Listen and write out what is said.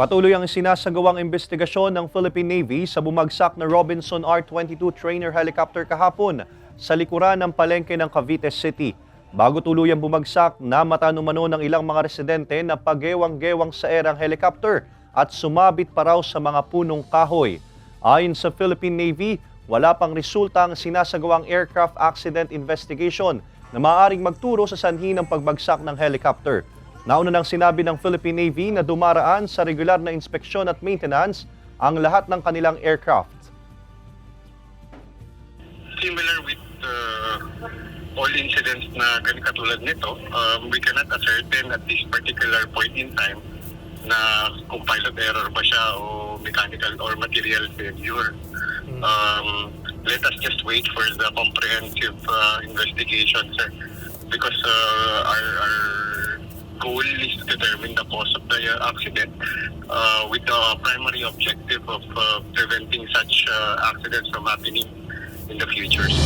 Patuloy ang sinasagawang investigasyon ng Philippine Navy sa bumagsak na Robinson R-22 trainer helicopter kahapon sa likuran ng palengke ng Cavite City. Bago tuluyang bumagsak, namatan-umano ng ilang mga residente na pagewang-gewang sa erang helicopter at sumabit pa raw sa mga punong kahoy. Ayon sa Philippine Navy, wala pang resulta ang sinasagawang aircraft accident investigation na maaaring magturo sa sanhi ng pagbagsak ng helicopter. Nauna nang sinabi ng Philippine Navy na dumaraan sa regular na inspeksyon at maintenance ang lahat ng kanilang aircraft. Similar with all incidents na katulad nito, we cannot ascertain at this particular point in time na kung pilot error ba siya o mechanical or material failure. Let us just wait for the comprehensive investigation, sir, because our goal is to determine the cause of the accident with the primary objective of preventing such accidents from happening in the future.